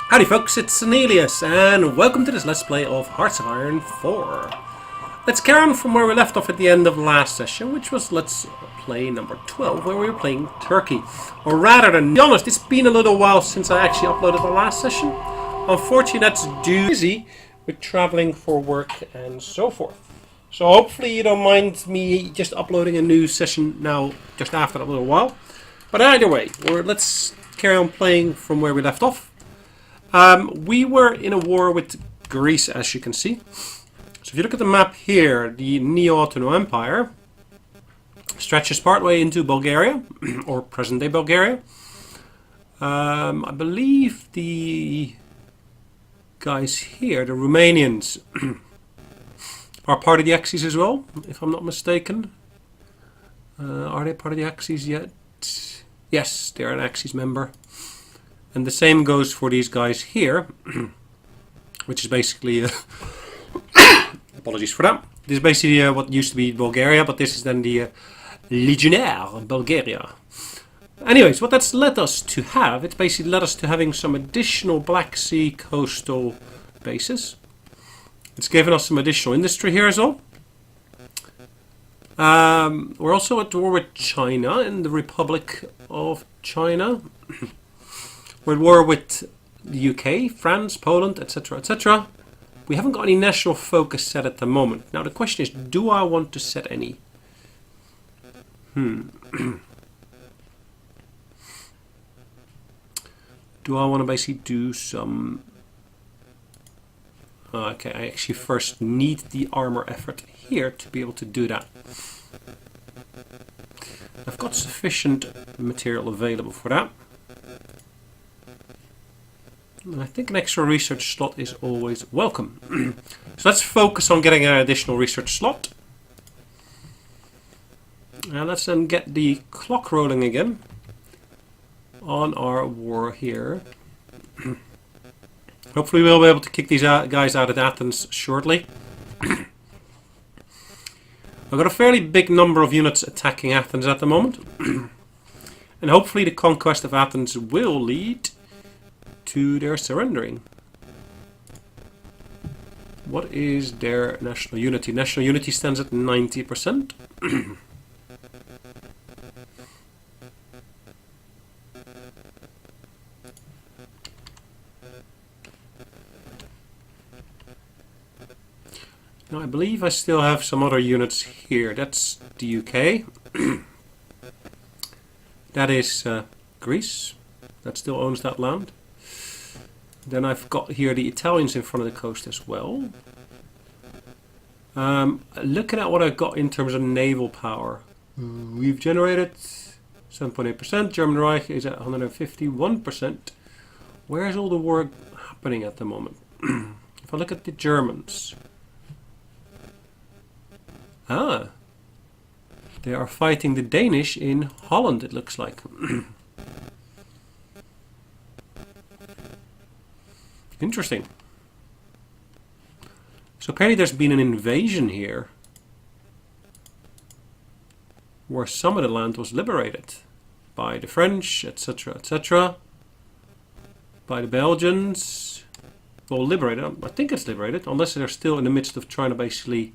Howdy folks, it's Sonelias, and welcome to this Let's Play of Hearts of Iron 4. Let's carry on from where we left off at the end of last session, which was Let's Play number 12, where we were playing Turkey. Or rather, to be honest, it's been a little while since I actually uploaded the last session. Unfortunately, that's due busy with traveling for work and so forth. So hopefully you don't mind me just uploading a new session now, just after a little while. But either way, let's carry on playing from where we left off. We were in a war with Greece, as you can see. So if you look at the map here, the neo-ottoman Empire stretches partway into Bulgaria, or present-day Bulgaria. I believe the guys here, the Romanians, are part of the Axis as well, if I'm not mistaken. Are they part of the Axis yet? Yes, they're an Axis member. And the same goes for these guys here, which is basically, apologies for that. This is basically what used to be Bulgaria, but this is then the Legionnaire Bulgaria. Anyways, what that's led us to have, it's basically led us to having some additional Black Sea coastal bases. It's given us some additional industry here as well. We're also at war with China in the Republic of China. We're at war with the UK, France, Poland, etc., etc. We haven't got any national focus set at the moment. Now the question is, do I want to set any? Do I want to basically do some... Okay, I actually first need the armor effort here to be able to do that. I've got sufficient material available for that. And I think an extra research slot is always welcome. So let's focus on getting an additional research slot. And let's then get the clock rolling again on our war here. Hopefully we'll be able to kick these guys out of Athens shortly. I've got a fairly big number of units attacking Athens at the moment. And hopefully the conquest of Athens will lead to their surrendering. What is their national unity? National unity stands at 90%. Now I believe I still have some other units here. That's the UK. That is Greece. That still owns that land. Then I've got here the Italians in front of the coast as well. Looking at what I've got in terms of naval power, we've generated 7.8%. German Reich is at 151%. Where's all the war happening at the moment? If I look at the Germans, they are fighting the Danish in Holland, it looks like. Interesting. So apparently there's been an invasion here where some of the land was liberated by the French, etc., etc., by the Belgians. Well, liberated. I think it's liberated, unless they're still in the midst of trying to basically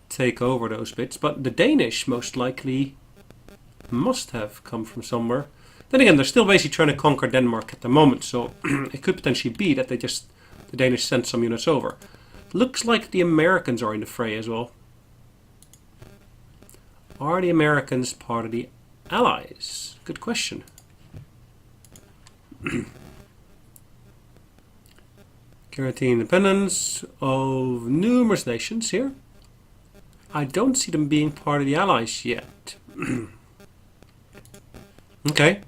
take over those bits. But the Danish most likely must have come from somewhere. Then again, they're still basically trying to conquer Denmark at the moment, so it could potentially be that the Danish sent some units over. Looks like the Americans are in the fray as well. Are the Americans part of the Allies? Good question. Guaranteeing independence of numerous nations here. I don't see them being part of the Allies yet. Okay.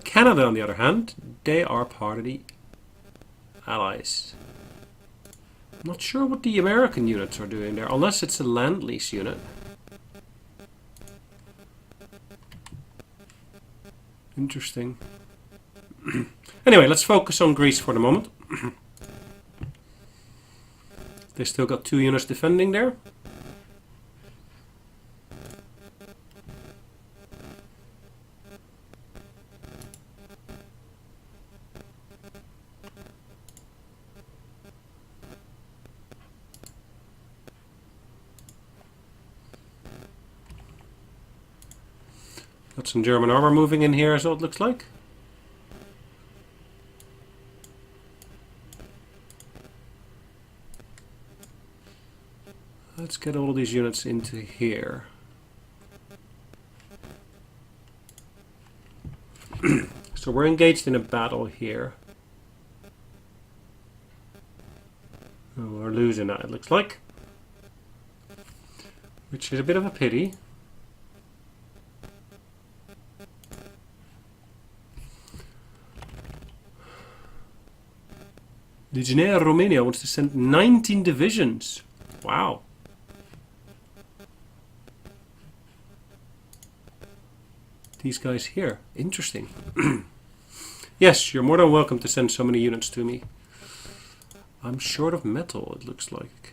Canada, on the other hand, they are part of the Allies. Not sure what the American units are doing there, unless it's a land lease unit. Interesting. Anyway, let's focus on Greece for the moment. They still got 2 units defending there. Got some German armor moving in here, so it looks like. Let's get all these units into here. So we're engaged in a battle here. Oh, we're losing that, it looks like. Which is a bit of a pity. Legionnaire Romania wants to send 19 divisions. Wow. These guys here. Interesting. Yes, you're more than welcome to send so many units to me. I'm short of metal, it looks like.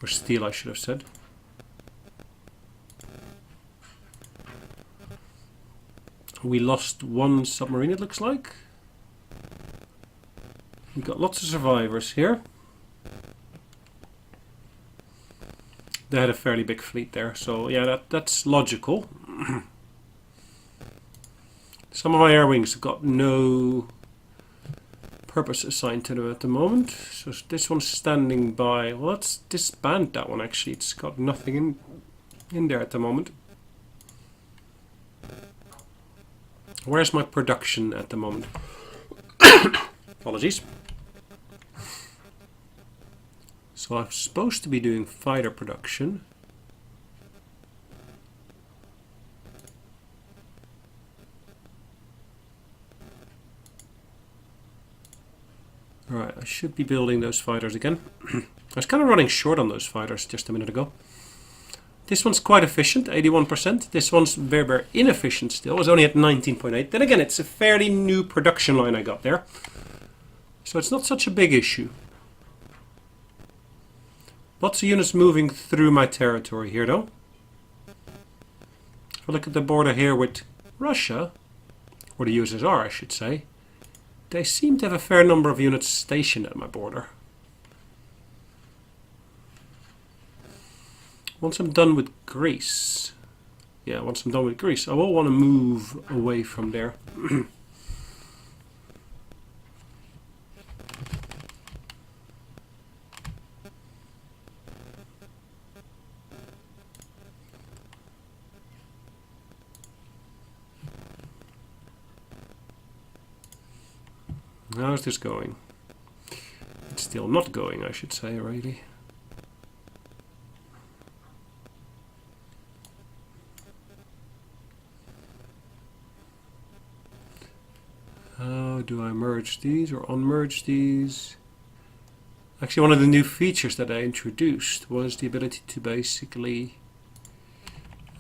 Or steel, I should have said. We lost one submarine, it looks like. We've got lots of survivors here. They had a fairly big fleet there, so yeah, that's logical. Some of my air wings have got no purpose assigned to them at the moment. So this one's standing by. Well, let's disband that one actually. It's got nothing in there at the moment. Where's my production at the moment? Apologies. So I'm supposed to be doing fighter production. Alright, I should be building those fighters again. I was kind of running short on those fighters just a minute ago. This one's quite efficient, 81%. This one's very, very inefficient still. It's only at 19.8. Then again, it's a fairly new production line I got there. So it's not such a big issue. Lots of units moving through my territory here, though. If I look at the border here with Russia, or the USSR, I should say, they seem to have a fair number of units stationed at my border. Once I'm done with Greece, I will want to move away from there. How's this going? It's still not going, I should say, really. How do I merge these or unmerge these? Actually, one of the new features that I introduced was the ability to basically...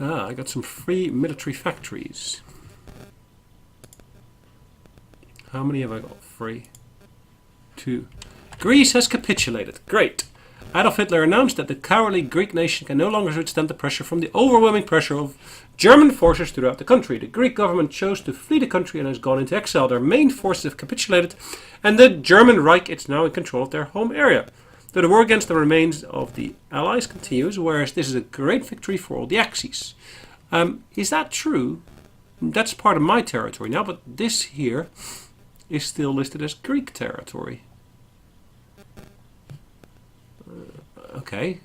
I got some free military factories. How many have I got free? 2. Greece has capitulated. Great. Adolf Hitler announced that the cowardly Greek nation can no longer withstand the pressure from the overwhelming pressure of German forces throughout the country. The Greek government chose to flee the country and has gone into exile. Their main forces have capitulated, and the German Reich is now in control of their home area. Though the war against the remains of the Allies continues, whereas this is a great victory for all the Axis. Is that true? That's part of my territory now, but this here is still listed as Greek territory. Okay,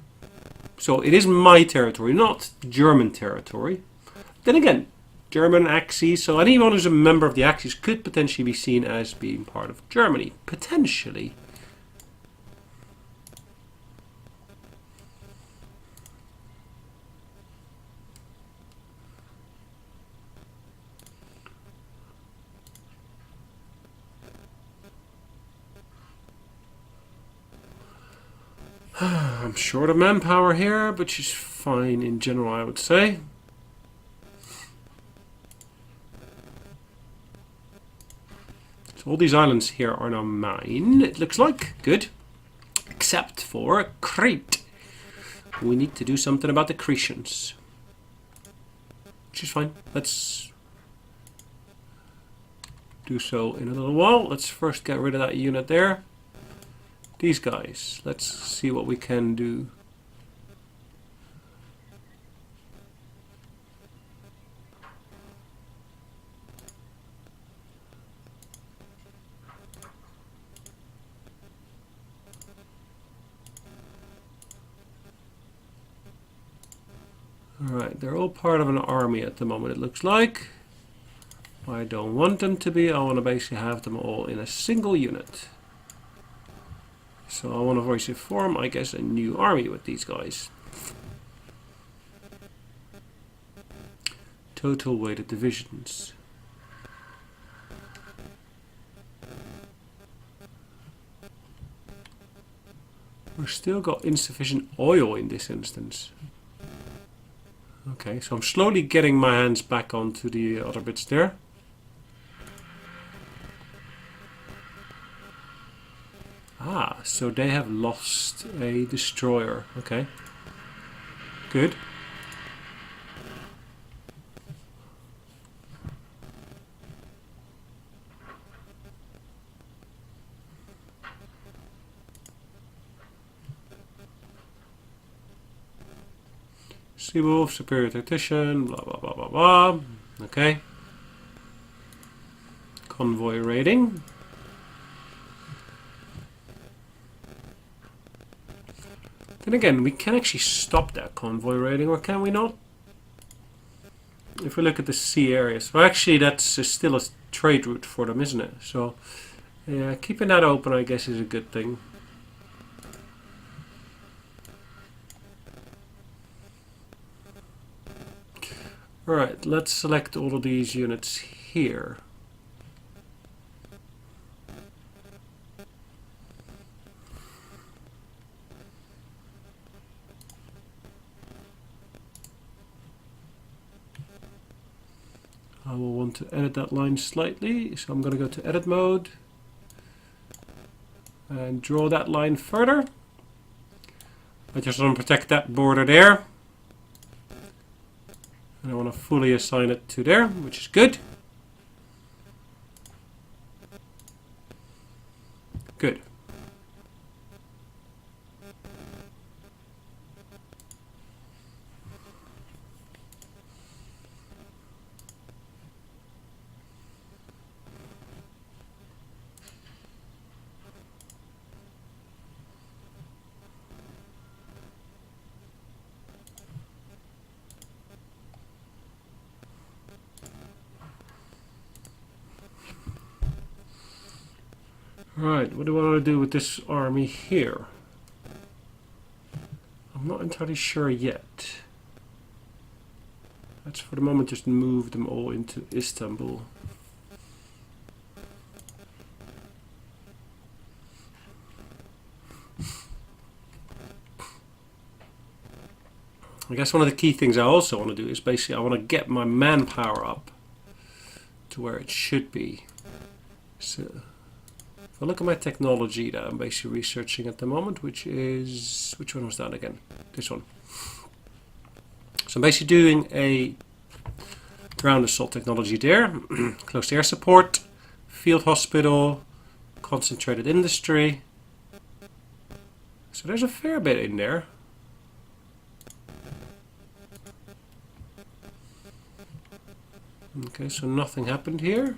so it is my territory, not German territory. Then again, German Axis, so anyone who's a member of the Axis could potentially be seen as being part of Germany. Potentially. I'm short of manpower here, but she's fine in general, I would say. So all these islands here are now mine, it looks like. Good. Except for Crete. We need to do something about the Cretians. which is fine. Let's do so in a little while. Let's first get rid of that unit there. These guys, let's see what we can do. Alright, they're all part of an army at the moment, it looks like. I don't want them to be. I want to basically have them all in a single unit. So I want to obviously form, I guess, a new army with these guys. Total weighted divisions. We've still got insufficient oil in this instance. Okay, so I'm slowly getting my hands back onto the other bits there. Ah, so they have lost a destroyer. Okay. Good. Seawolf, superior tactician, blah blah blah blah blah. Okay. Convoy raiding. Then again, we can actually stop that convoy raiding, or can we not? If we look at the sea areas. Well, actually, that's still a trade route for them, isn't it? So, yeah, keeping that open, I guess, is a good thing. Alright, let's select all of these units here. I will want to edit that line slightly, so I'm going to go to edit mode and draw that line further. I just want to protect that border there. And I want to fully assign it to there, which is good. Good. Right, what do I want to do with this army here? I'm not entirely sure yet. Let's for the moment just move them all into Istanbul. I guess one of the key things I also want to do is basically I want to get my manpower up to where it should be. So if I look at my technology that I'm basically researching at the moment, which is, which one was that again? This one. So I'm basically doing a ground assault technology there, close to air support, field hospital, concentrated industry. So there's a fair bit in there. Okay, so nothing happened here.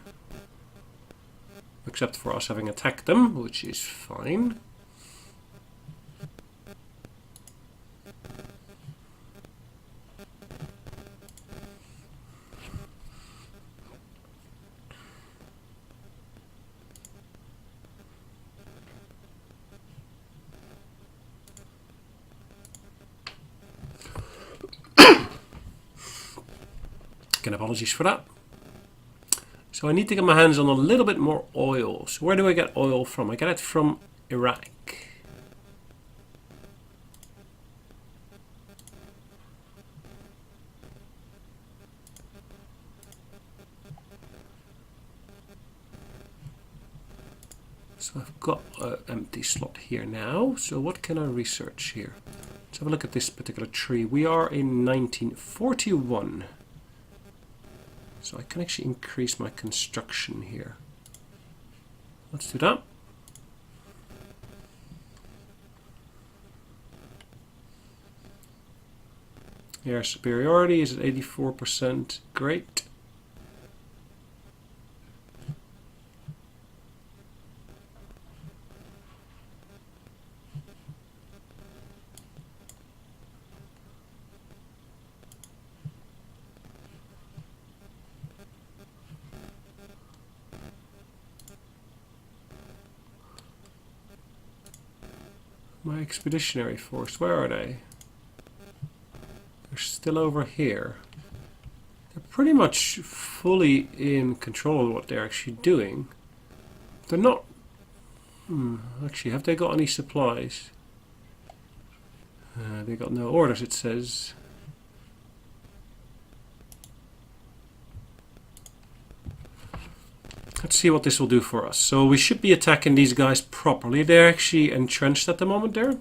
Except for us having attacked them, which is fine. Again, apologies for that. So I need to get my hands on a little bit more oil. So where do I get oil from? I get it from Iraq. So I've got an empty slot here now. So what can I research here? Let's have a look at this particular tree. We are in 1941. So I can actually increase my construction here. Let's do that. Air superiority is at 84%. Great. My expeditionary force, where are they? They're still over here. They're pretty much fully in control of what they're actually doing. They're not... actually, have they got any supplies? They got no orders, it says. Let's see what this will do for us. So we should be attacking these guys properly. They're actually entrenched at the moment there.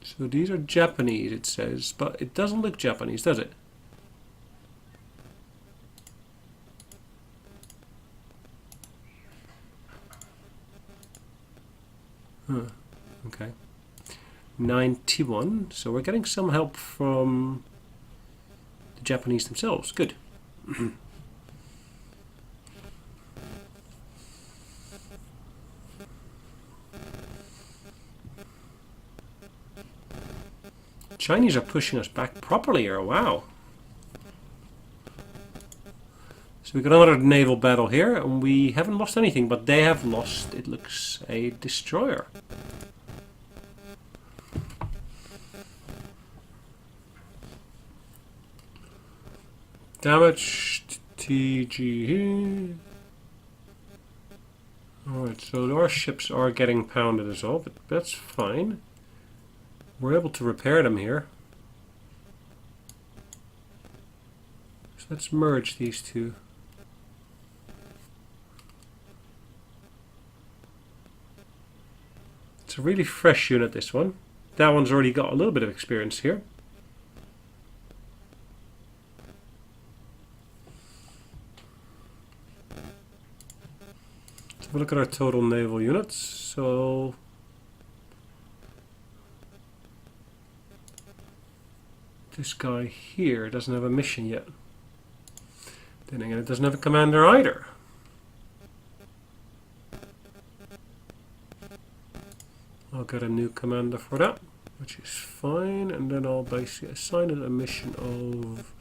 So these are Japanese, it says, but it doesn't look Japanese, does it? Okay. 91. So we're getting some help from the Japanese themselves. Good. Chinese are pushing us back properly here. Wow. So we got another naval battle here, and we haven't lost anything, but they have lost, it looks, a destroyer. Damaged TG. Alright, so our ships are getting pounded as well, but that's fine. We're able to repair them here. So let's merge these two. It's a really fresh unit, this one. That one's already got a little bit of experience here. Let's have a look at our total naval units. So this guy here doesn't have a mission yet. Then again, it doesn't have a commander either. I'll get a new commander for that, which is fine, and then I'll basically assign it a mission of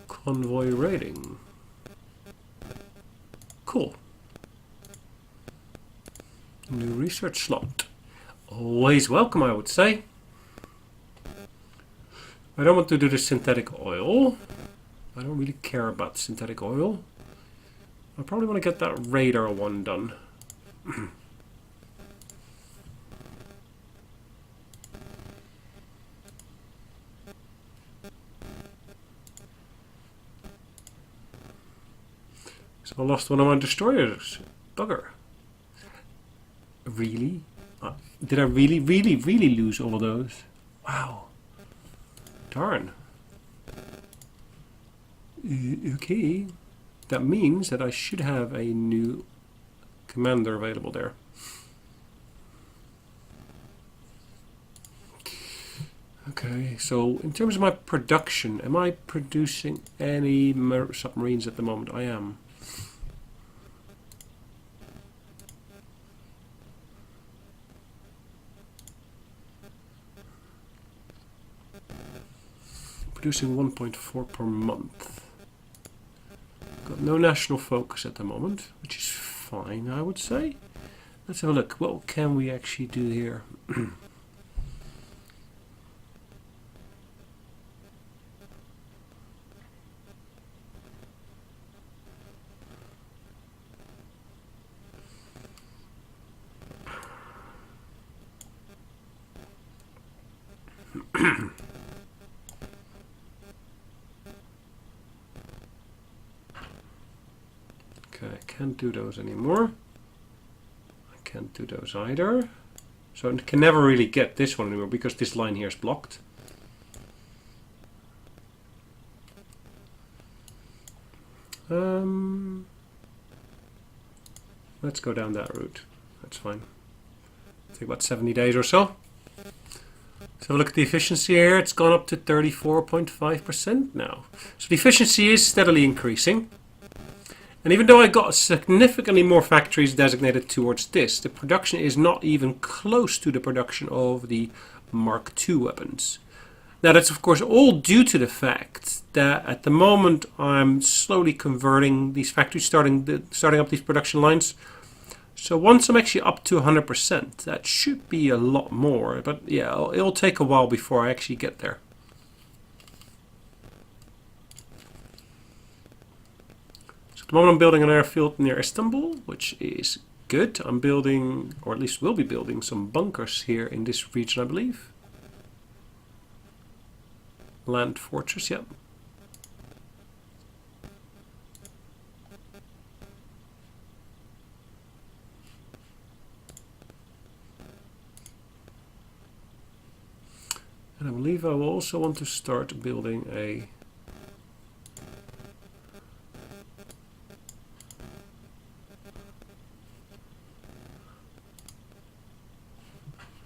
convoy raiding. Cool. New research slot. Always welcome, I would say. I don't want to do the synthetic oil. I don't really care about synthetic oil. I probably want to get that radar one done. So I lost one of my destroyers. Bugger. Really? Did I really lose all of those? Wow. Darn. Okay. That means that I should have a new commander available there. Okay, so in terms of my production, am I producing any submarines at the moment? I am. Producing 1.4 per month. Got no national focus at the moment, which is fine, I would say. Let's have a look. What can we actually do here? Okay, I can't do those anymore. I can't do those either. So I can never really get this one anymore because this line here is blocked. Let's go down that route. That's fine. Take about 70 days or so. So look at the efficiency here. It's gone up to 34.5% now. So the efficiency is steadily increasing. And even though I got significantly more factories designated towards this, the production is not even close to the production of the Mark II weapons. Now that's of course all due to the fact that at the moment I'm slowly converting these factories, starting up these production lines. So once I'm actually up to 100%, that should be a lot more. But yeah, it'll take a while before I actually get there. So at the moment I'm building an airfield near Istanbul, which is good. I'm building, or at least will be building, some bunkers here in this region, I believe. Land fortress, yep. And I believe I will also want to start building a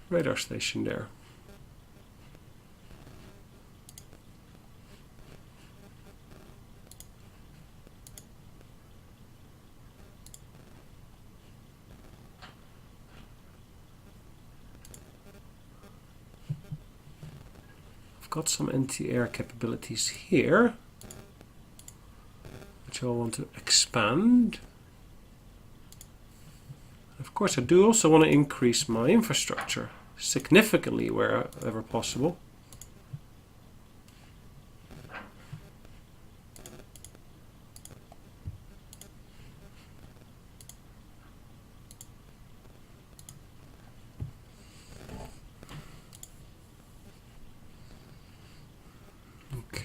radar station there. Got some anti-air capabilities here, which I want to expand. Of course, I do also want to increase my infrastructure significantly wherever possible.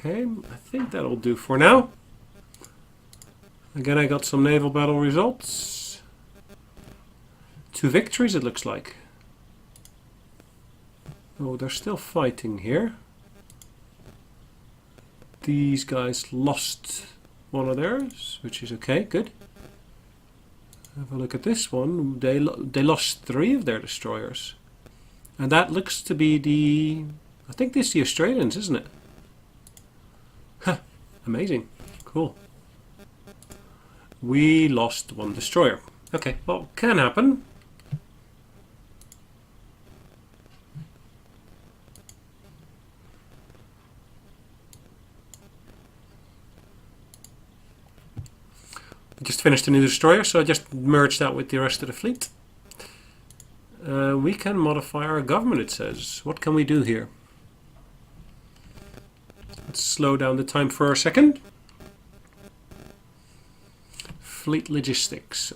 Okay, I think that'll do for now. Again, I got some naval battle results. 2 victories, it looks like. Oh, they're still fighting here. These guys lost one of theirs, which is okay, good. Have a look at this one. They lost 3 of their destroyers. And that looks to be the... I think this is the Australians, isn't it? Huh, amazing. Cool. We lost 1 destroyer. Okay, well, can happen. I just finished a new destroyer, so I just merged that with the rest of the fleet. We can modify our government, it says. What can we do here? Let's slow down the time for a second. Fleet logistics.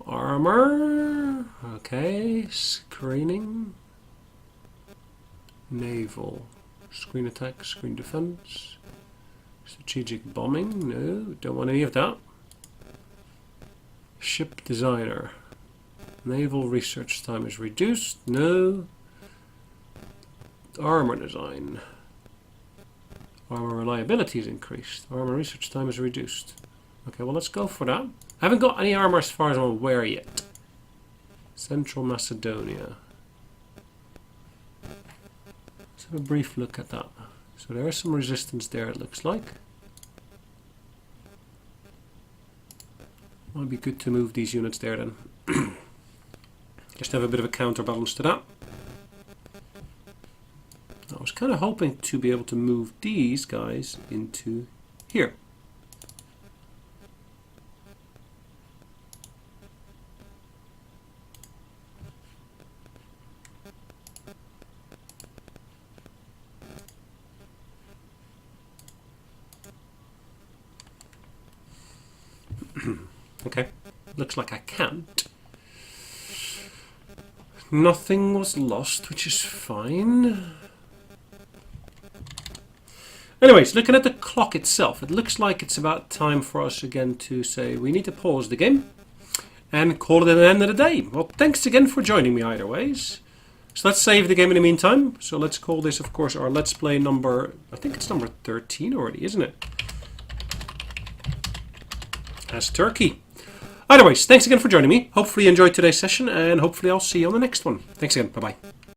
Armor. Okay. Screening. Naval. Screen attack, screen defense. Strategic bombing. No, don't want any of that. Ship designer. Naval research time is reduced. No. Armor design. Armor reliability is increased. Armor research time is reduced. Okay, well, let's go for that. I haven't got any armor as far as I'm aware yet. Central Macedonia. Let's have a brief look at that. So there is some resistance there, it looks like. Might be good to move these units there then. Just have a bit of a counterbalance to that. I was kind of hoping to be able to move these guys into here. Okay, looks like I can't. Nothing was lost, which is fine. Anyways, looking at the clock itself, it looks like it's about time for us again to say we need to pause the game and call it an end of the day. Well, thanks again for joining me either ways. So let's save the game in the meantime. So let's call this, of course, our Let's Play number, I think it's number 13 already, isn't it? as Turkey. Otherwise, thanks again for joining me. Hopefully you enjoyed today's session, and hopefully I'll see you on the next one. Thanks again. Bye-bye.